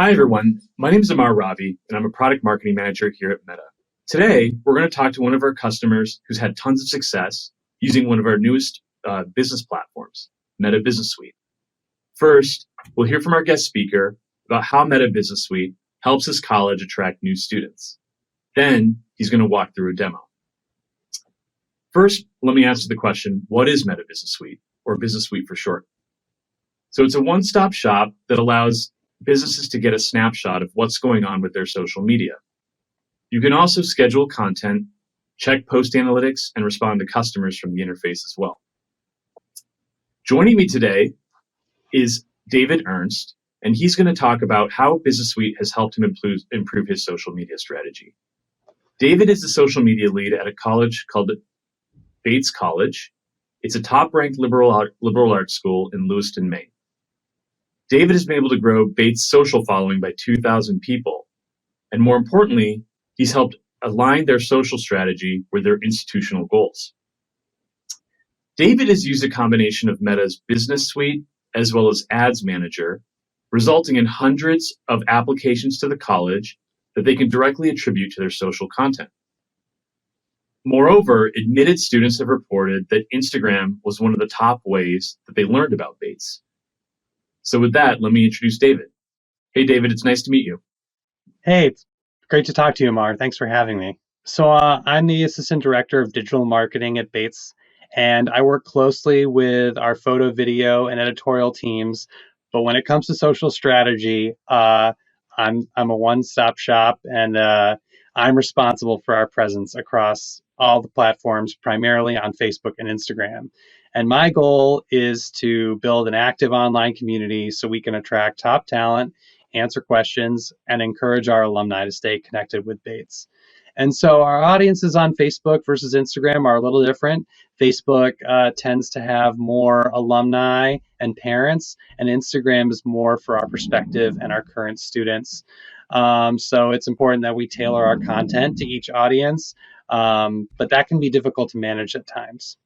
Hi, everyone. My name is Amar Ravi, and I'm a product marketing manager here at Meta. Today, we're going to talk to one of our customers who's had tons of success using one of our newest business platforms, Meta Business Suite. First, we'll hear from our guest speaker about how Meta Business Suite helps his college attract new students. Then, he's going to walk through a demo. First, let me answer the question, what is Meta Business Suite, or Business Suite for short? So it's a one-stop shop that allows businesses to get a snapshot of what's going on with their social media. You can also schedule content, check post analytics, and respond to customers from the interface as well. Joining me today is David Ernst, and he's going to talk about how Business Suite has helped him improve his social media strategy. David is the social media lead at a college called Bates College. It's a top-ranked liberal arts school in Lewiston, Maine. David has been able to grow Bates' social following by 2,000 people. And more importantly, he's helped align their social strategy with their institutional goals. David has used a combination of Meta's Business Suite as well as Ads Manager, resulting in hundreds of applications to the college that they can directly attribute to their social content. Moreover, admitted students have reported that Instagram was one of the top ways that they learned about Bates. So with that, let me introduce David. Hey, David, it's nice to meet you. Hey, it's great to talk to you, Amar. Thanks for having me. So I'm the Assistant Director of Digital Marketing at Bates, and I work closely with our photo, video, and editorial teams. But when it comes to social strategy, I'm a one-stop shop, and I'm responsible for our presence across all the platforms, primarily on Facebook and Instagram. And my goal is to build an active online community so we can attract top talent, answer questions, and encourage our alumni to stay connected with Bates. And so our audiences on Facebook versus Instagram are a little different. Facebook tends to have more alumni and parents, and Instagram is more for our perspective and our current students. So it's important that we tailor our content to each audience, but that can be difficult to manage at times.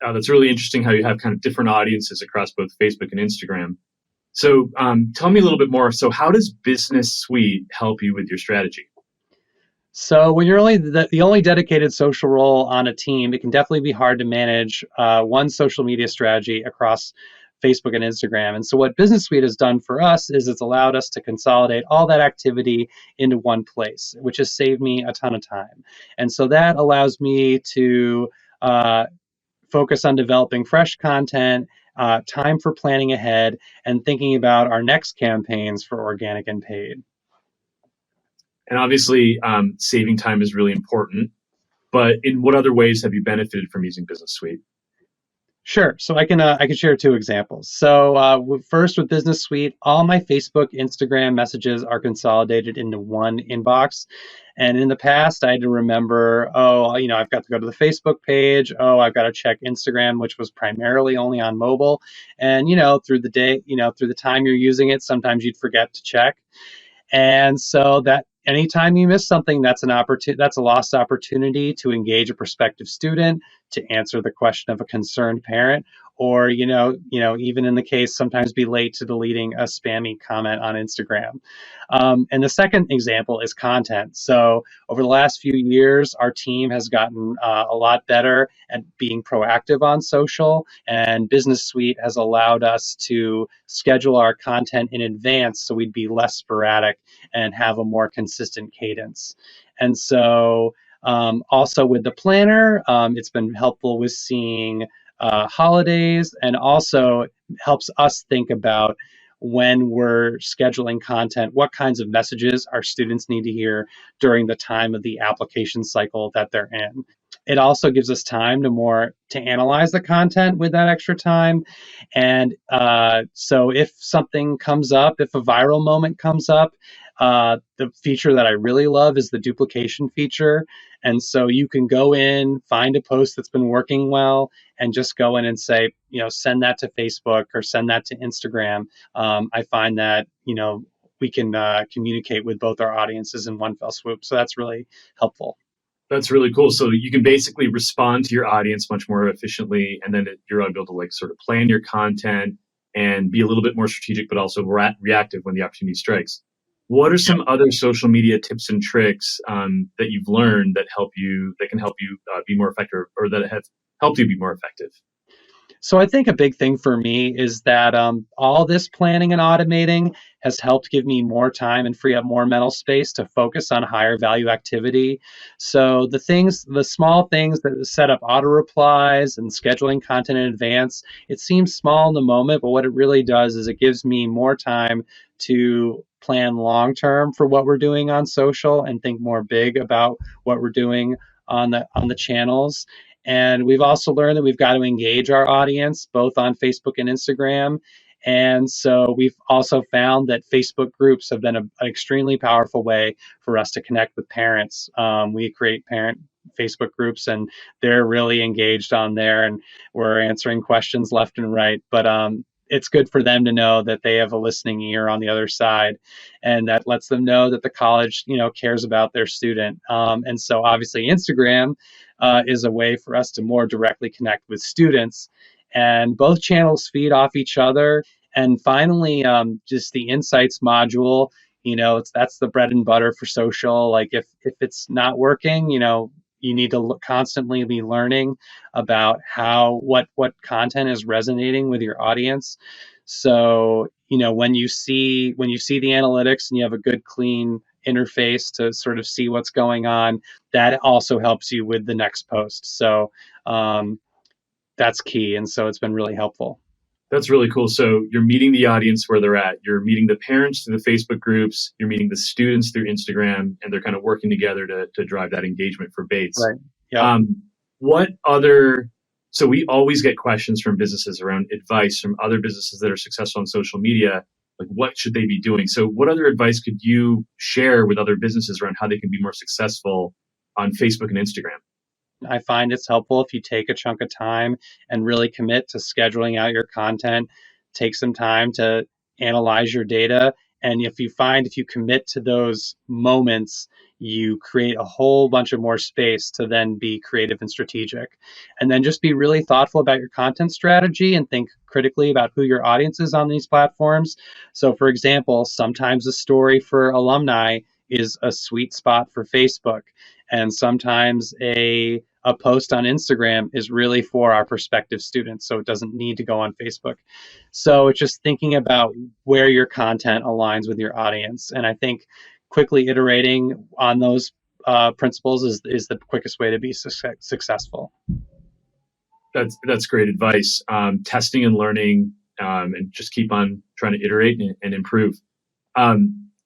That's really interesting how you have kind of different audiences across both Facebook and Instagram. So tell me a little bit more. So how does Business Suite help you with your strategy? So when you're only the only dedicated social role on a team, it can definitely be hard to manage one social media strategy across Facebook and Instagram. And so what Business Suite has done for us is it's allowed us to consolidate all that activity into one place, which has saved me a ton of time. And so that allows me to focus on developing fresh content, time for planning ahead, and thinking about our next campaigns for organic and paid. And obviously, saving time is really important. But in what other ways have you benefited from using Business Suite? Sure. So I can share two examples. So first, with Business Suite, all my Facebook, Instagram messages are consolidated into one inbox. And in the past, I had to remember, I've got to go to the Facebook page. Oh, I've got to check Instagram, which was primarily only on mobile. And, through the day, through the time you're using it, sometimes you'd forget to check. And so that anytime you miss something, that's a lost opportunity to engage a prospective student, to answer the question of a concerned parent, or even in the case, sometimes be late to deleting a spammy comment on Instagram. And the second example is content. So over the last few years, our team has gotten a lot better at being proactive on social, and Business Suite has allowed us to schedule our content in advance so we'd be less sporadic and have a more consistent cadence. And so also with the planner, it's been helpful with seeing holidays, and also helps us think about when we're scheduling content, what kinds of messages our students need to hear during the time of the application cycle that they're in. It also gives us time to analyze the content with that extra time. And so if something comes up, if a viral moment comes up, the feature that I really love is the duplication feature. And so you can go in, find a post that's been working well, and just go in and say, send that to Facebook or send that to Instagram. I find that, we can communicate with both our audiences in one fell swoop. So that's really helpful. That's really cool. So you can basically respond to your audience much more efficiently, and then you're able to sort of plan your content, and be a little bit more strategic, but also reactive when the opportunity strikes. What are some other social media tips and tricks that you've learned that can help you be more effective, or that have helped you be more effective? So I think a big thing for me is that all this planning and automating has helped give me more time and free up more mental space to focus on higher value activity. So the small things that set up auto replies and scheduling content in advance, it seems small in the moment, but what it really does is it gives me more time to plan long term for what we're doing on social and think more big about what we're doing on the channels. And we've also learned that we've got to engage our audience both on Facebook and Instagram. And so we've also found that Facebook groups have been an extremely powerful way for us to connect with parents. We create parent Facebook groups, and they're really engaged on there, and we're answering questions left and right. But it's good for them to know that they have a listening ear on the other side, and that lets them know that the college, cares about their student. And so obviously Instagram is a way for us to more directly connect with students. And both channels feed off each other. And finally, just the insights module, that's the bread and butter for social. Like if it's not working, you need to constantly be learning about what content is resonating with your audience. So when you see the analytics and you have a good clean interface to sort of see what's going on, that also helps you with the next post. So that's key, and so it's been really helpful. That's really cool. So you're meeting the audience where they're at. You're meeting the parents through the Facebook groups. You're meeting the students through Instagram, and they're kind of working together to drive that engagement for Bates. Right. Yep. What other? So we always get questions from businesses around advice from other businesses that are successful on social media. Like, what should they be doing? So what other advice could you share with other businesses around how they can be more successful on Facebook and Instagram? I find it's helpful if you take a chunk of time and really commit to scheduling out your content, take some time to analyze your data. And if you commit to those moments, you create a whole bunch of more space to then be creative and strategic. And then just be really thoughtful about your content strategy and think critically about who your audience is on these platforms. So, for example, sometimes a story for alumni is a sweet spot for Facebook. And sometimes a post on Instagram is really for our prospective students, so it doesn't need to go on Facebook. So it's just thinking about where your content aligns with your audience. And I think quickly iterating on those principles is the quickest way to be successful. That's great advice. Testing and learning, and just keep on trying to iterate and improve.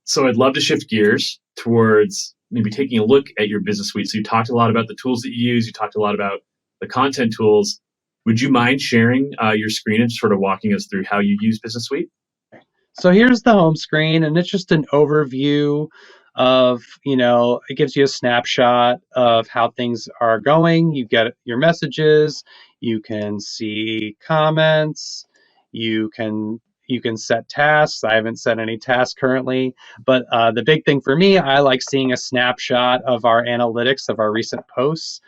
So I'd love to shift gears towards maybe taking a look at your business suite. So you talked a lot about the tools that you use. You talked a lot about the content tools. Would you mind sharing your screen and sort of walking us through how you use Business Suite? So here's the home screen, and it's just an overview of, it gives you a snapshot of how things are going. You get your messages, you can see comments, you can set tasks. I haven't set any tasks currently, but the big thing for me, I like seeing a snapshot of our analytics of our recent posts.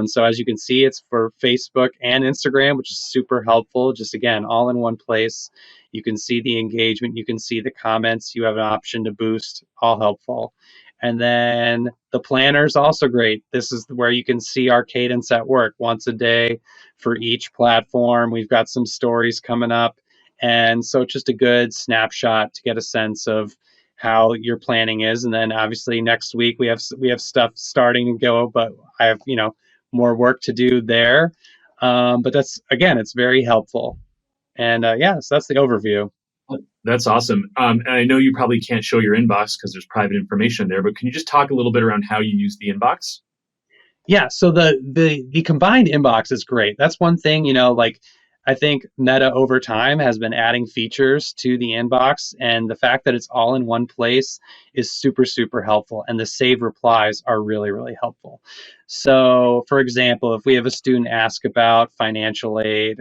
So as you can see, it's for Facebook and Instagram, which is super helpful. Just again, all in one place. You can see the engagement, you can see the comments, you have an option to boost, all helpful. And then the planner is also great. This is where you can see our cadence at work once a day for each platform. We've got some stories coming up. And so it's just a good snapshot to get a sense of how your planning is. And then obviously next week we have stuff starting to go, but I have, more work to do there. But that's, again, it's very helpful. And so that's the overview. That's awesome. And I know you probably can't show your inbox because there's private information there, but can you just talk a little bit around how you use the inbox? Yeah, so the combined inbox is great. That's one thing, like I think Meta over time has been adding features to the inbox, and the fact that it's all in one place is super, super helpful. And the save replies are really, really helpful. So, for example, if we have a student ask about financial aid,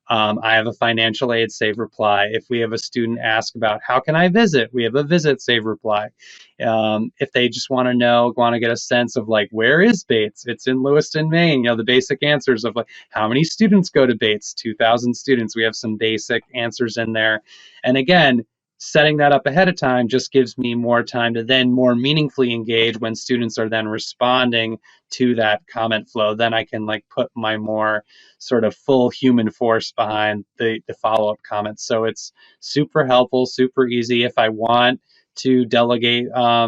I have a financial aid save reply. If we have a student ask about how can I visit, we have a visit save reply. If they just want to get a sense of like, where is Bates? It's in Lewiston, Maine. The basic answers of like, how many students go to Bates? 2,000 students. We have some basic answers in there. And again, setting that up ahead of time just gives me more time to then more meaningfully engage when students are then responding to that comment flow. Then I can like put my more sort of full human force behind the follow-up comments. So it's super helpful, super easy. If I want to delegate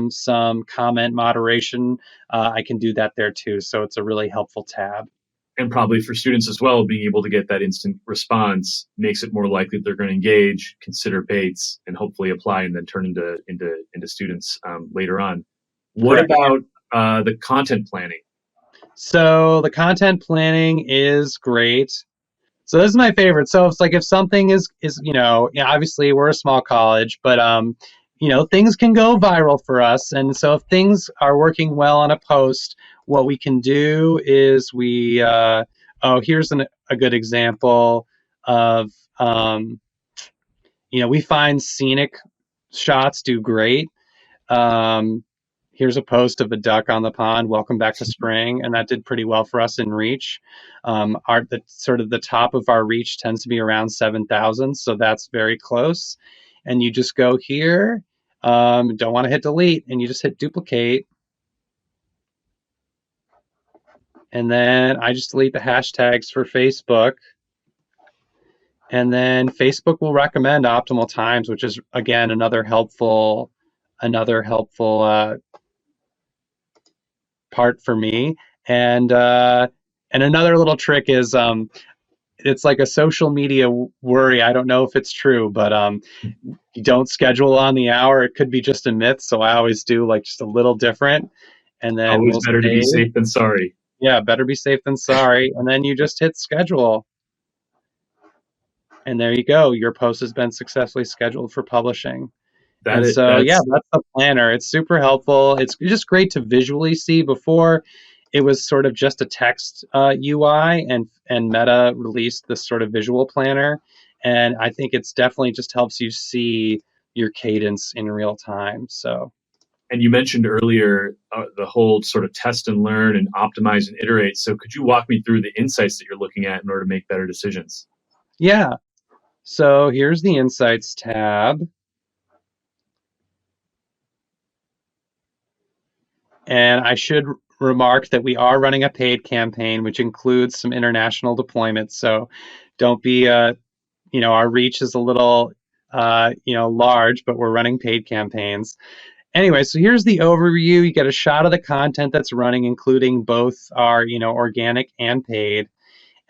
some comment moderation, I can do that there too. So it's a really helpful tab. And probably for students as well, being able to get that instant response makes it more likely that they're going to engage, consider Bates, and hopefully apply and then turn into students later on. What Correct. about the content planning? So the content planning is great. So this is my favorite. So it's like if something is obviously we're a small college, but things can go viral for us. And so if things are working well on a post, what we can do is here's a good example of we find scenic shots do great. Here's a post of a duck on the pond. Welcome back to spring, and that did pretty well for us in reach. The top of our reach tends to be around 7,000, so that's very close. And you just go here. Don't want to hit delete, and you just hit duplicate. And then I just delete the hashtags for Facebook. And then Facebook will recommend optimal times, which is again another helpful part for me. And another little trick is it's like a social media worry. I don't know if it's true, but you don't schedule on the hour. It could be just a myth. So I always do like just a little different. And then Always better to be safe than sorry. Yeah, better be safe than sorry. And then you just hit schedule. And there you go. Your post has been successfully scheduled for publishing. That's the planner. It's super helpful. It's just great to visually see. Before, it was sort of just a text UI, and Meta released this sort of visual planner. And I think it's definitely just helps you see your cadence in real time. So. And you mentioned earlier the whole sort of test and learn and optimize and iterate. So could you walk me through the insights that you're looking at in order to make better decisions? Yeah. So here's the Insights tab. And I should remark that we are running a paid campaign, which includes some international deployments. So don't be, our reach is a little, large, but we're running paid campaigns. Anyway, so here's the overview. You get a shot of the content that's running, including both our, organic and paid.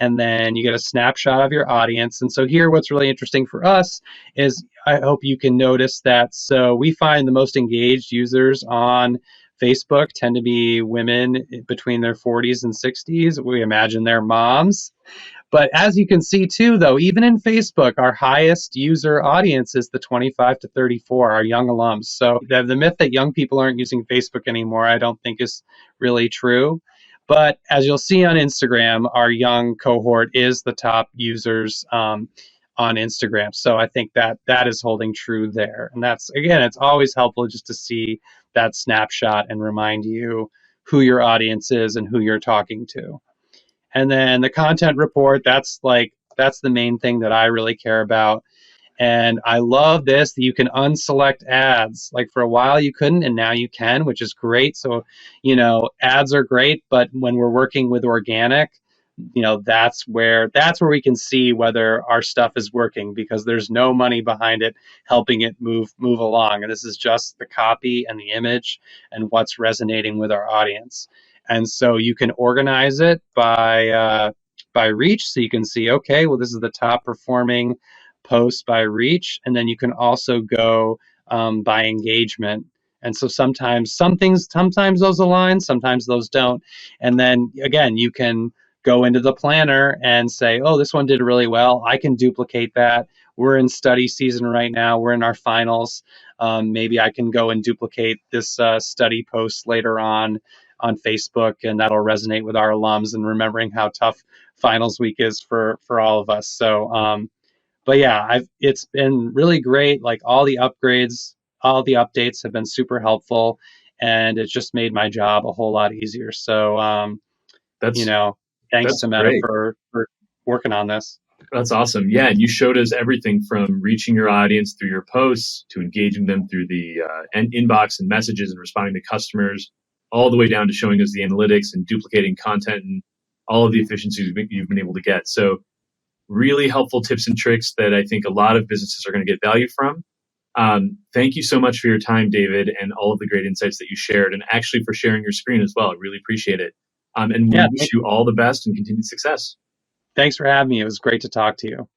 And then you get a snapshot of your audience. And so here, what's really interesting for us is I hope you can notice that. So we find the most engaged users on Facebook tend to be women between their 40s and 60s. We imagine they're moms. But as you can see too, though, even in Facebook, our highest user audience is the 25 to 34, our young alums. So the myth that young people aren't using Facebook anymore, I don't think is really true. But as you'll see on Instagram, our young cohort is the top users on Instagram. So I think that is holding true there. And that's, again, it's always helpful just to see that snapshot and remind you who your audience is and who you're talking to. And then the content report, that's the main thing that I really care about. And I love this, that you can unselect ads. Like for a while you couldn't, and now you can, which is great. So, ads are great, but when we're working with organic, that's where we can see whether our stuff is working, because there's no money behind it helping it move along. And this is just the copy and the image and what's resonating with our audience. And so you can organize it by reach. So you can see, okay, well, this is the top performing post by reach. And then you can also go by engagement. And so sometimes those align, sometimes those don't. And then again, you can go into the planner and say, oh, this one did really well. I can duplicate that. We're in study season right now. We're in our finals. Maybe I can go and duplicate this study post later on. on Facebook, and that'll resonate with our alums and remembering how tough finals week is for all of us. So, but yeah, it's been really great. Like all the upgrades, all the updates have been super helpful, and it's just made my job a whole lot easier. So, you That's know, thanks that's to Meta great. for working on this. That's awesome. Yeah, and you showed us everything from reaching your audience through your posts to engaging them through the inbox and messages and responding to customers, all the way down to showing us the analytics and duplicating content and all of the efficiencies you've been able to get. So really helpful tips and tricks that I think a lot of businesses are going to get value from. Thank you so much for your time, David, and all of the great insights that you shared, and actually for sharing your screen as well. I really appreciate it. And we Yeah, wish you all the best and continued success. thanks for having me. It was great to talk to you.